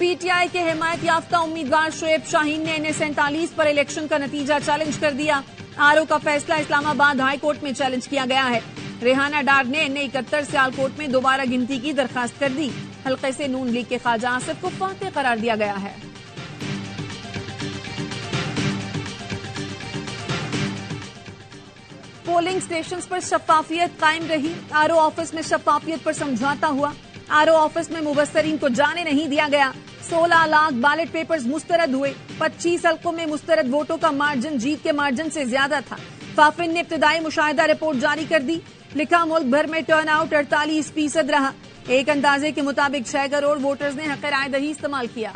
P T I کے حمایت یافتہ امیدوار شعیب شاہین نے NA47 پر الیکشن کا نتیجہ چیلنج کر دیا. RO کا فیصلہ اسلام آباد ہائی کورٹ میں چیلنج کیا گیا ہے. ریحانہ ڈار نے NA71 سیال کورٹ میں دوبارہ گنتی کی درخواست کر دی. حلقے سے نون لیگ کے خواجہ آصف کو فاتح قرار دیا گیا ہے. پولنگ سٹیشنز پر شفافیت قائم رہی. RO آفس میں شفافیت پر سمجھوتا ہوا. RO آفس میں مبصرین کو جانے نہیں دیا گیا. 16 لاکھ بیلٹ پیپرز مسترد ہوئے. 25 حلقوں میں مسترد ووٹوں کا مارجن جیت کے مارجن سے زیادہ تھا. فافن نے ابتدائی مشاہدہ رپورٹ جاری کر دی. لکھا ملک بھر میں ٹرن آؤٹ 48% رہا. ایک اندازے کے مطابق 6 کروڑ ووٹرز نے حق رائے دہی استعمال کیا.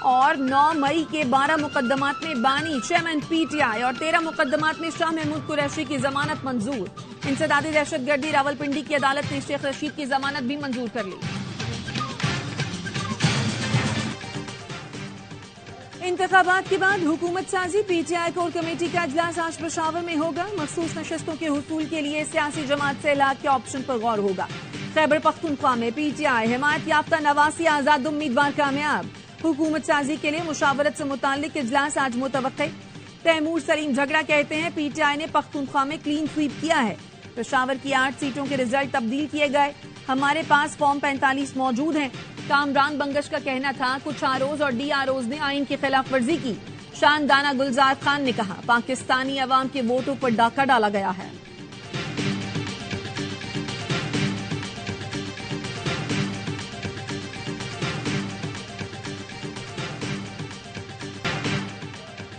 اور 9 مئی کے 12 مقدمات میں بانی چیئرمین پی ٹی آئی اور 13 مقدمات میں شاہ محمود قریشی کی ضمانت منظور. انسدادی دہشت گردی راولپنڈی کی عدالت نے شیخ رشید کی ضمانت بھی منظور کر لی. انتخابات کے بعد حکومت سازی. P T I core committee کا اجلاس آج پشاور میں ہوگا. مخصوص نشستوں کے حصول کے لیے سیاسی جماعت سے الحاق کے آپشن پر غور ہوگا. خیبر پختونخوا میں پی ٹی آئی حمایت یافتہ 89 آزاد امیدوار کامیاب. حکومت سازی کے لیے مشاورت سے متعلق اجلاس آج متوقع. تیمور سلیم جھگڑا کہتے ہیں پی ٹی آئی نے پختونخوا میں کلین سویپ کیا ہے. پشاور کی 8 سیٹوں کے رزلٹ تبدیل کیے گئے. ہمارے پاس فارم 45 موجود ہیں. کامران بنگش کا کہنا تھا کچھ آروز اور ڈی آروز نے آئین کی خلاف ورزی کی. شاندانہ گلزار خان نے کہا پاکستانی عوام کے ووٹوں پر ڈاکہ ڈالا گیا ہے.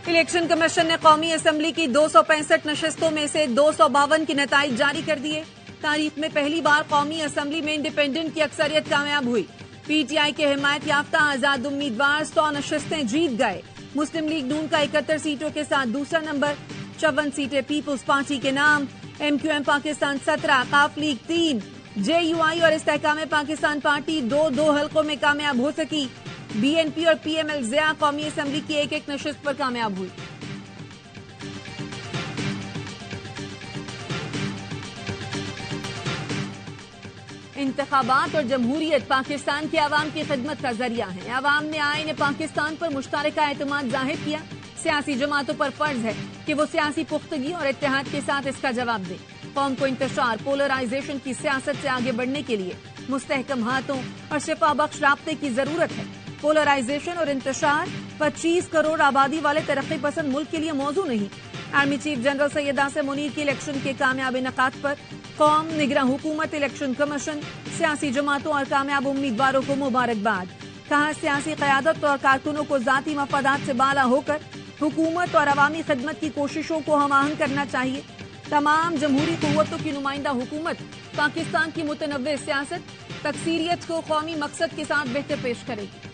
الیکشن کمیشن نے قومی اسمبلی کی 265 نشستوں میں سے 252 کے نتائج جاری کر دیے. تاریخ میں پہلی بار قومی اسمبلی میں انڈیپینڈنٹ کی اکثریت کامیاب ہوئی. پی ٹی آئی کے حمایت یافتہ آزاد امیدوار 100 نشستیں جیت گئے. مسلم لیگ نون کا 71 سیٹوں کے ساتھ دوسرا نمبر. 54 سیٹیں پیپلز پارٹی کے نام. MQM پاکستان 17, قاف لیگ 3, JUI اور استحکام پاکستان پارٹی 2 حلقوں میں کامیاب ہو سکی. BNP اور PML ضیاء قومی اسمبلی کی ایک نشست پر کامیاب ہوئی. انتخابات اور جمہوریت پاکستان کے عوام کی خدمت کا ذریعہ ہیں. عوام نے آئین پاکستان پر مشترکہ اعتماد ظاہر کیا. سیاسی جماعتوں پر فرض ہے کہ وہ سیاسی پختگی اور اتحاد کے ساتھ اس کا جواب دیں. قوم کو انتشار پولرائزیشن کی سیاست سے آگے بڑھنے کے لیے مستحکم ہاتھوں اور شفا بخش رابطے کی ضرورت ہے. پولرائزیشن اور انتشار 25 کروڑ آبادی والے ترقی پسند ملک کے لیے موضوع نہیں. آرمی چیف جنرل سید آصف منیر کی الیکشن کے کامیاب انعقاد پر قوم، نگراں حکومت، الیکشن کمیشن، سیاسی جماعتوں اور کامیاب امیدواروں کو مبارکباد. کہا سیاسی قیادت اور کارکنوں کو ذاتی مفادات سے بالا ہو کر حکومت اور عوامی خدمت کی کوششوں کو ہم آہنگ کرنا چاہیے. تمام جمہوری قوتوں کی نمائندہ حکومت پاکستان کی متنوع سیاست تکثیریت کو قومی مقصد کے ساتھ بہتر پیش کرے گی.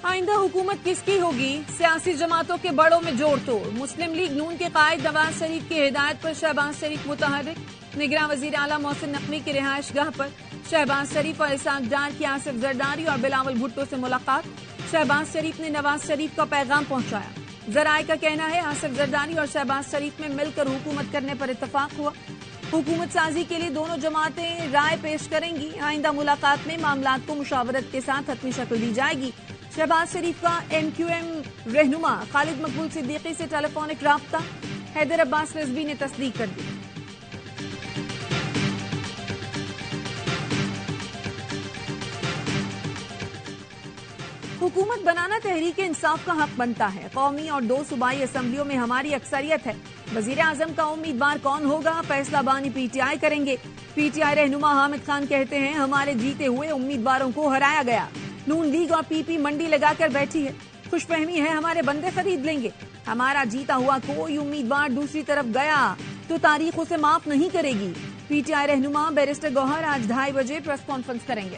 آئندہ حکومت کس کی ہوگی؟ سیاسی جماعتوں کے بڑوں میں جوڑ توڑ. مسلم لیگ نون کے قائد نواز شریف کی ہدایت پر شہباز شریف متحرک. نگراں وزیر اعلیٰ محسن نقوی کی رہائش گاہ پر شہباز شریف اور اسحاق ڈار کی آصف زرداری اور بلاول بھٹو سے ملاقات. شہباز شریف نے نواز شریف کا پیغام پہنچایا. ذرائع کا کہنا ہے آصف زرداری اور شہباز شریف میں مل کر حکومت کرنے پر اتفاق ہوا. حکومت سازی کے لیے دونوں جماعتیں رائے پیش کریں گی. آئندہ ملاقات میں معاملات کو مشاورت کے ساتھ حتمی شکل دی جائے گی. شہباز شریف کا MQM رہنما خالد مقبول صدیقی سے ٹیلی فونک رابطہ. حیدر عباس رضوی نے تصدیق کر دی. حکومت بنانا تحریک انصاف کا حق بنتا ہے. قومی اور 2 صوبائی اسمبلیوں میں ہماری اکثریت ہے. وزیر اعظم کا امیدوار کون ہوگا فیصلہ بانی پی ٹی آئی کریں گے. پی ٹی آئی رہنما حامد خان کہتے ہیں ہمارے جیتے ہوئے امیدواروں کو ہرایا گیا. نون لیگ اور پی منڈی لگا کر بیٹھی ہے. خوش فہمی ہے ہمارے بندے خرید لیں گے. ہمارا جیتا ہوا کوئی امیدوار دوسری طرف گیا تو تاریخ اسے معاف نہیں کرے گی. پی ٹی آئی رہنما بیرسٹر گوہر آج 2:30 بجے پریس کانفرنس کریں گے.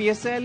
PSL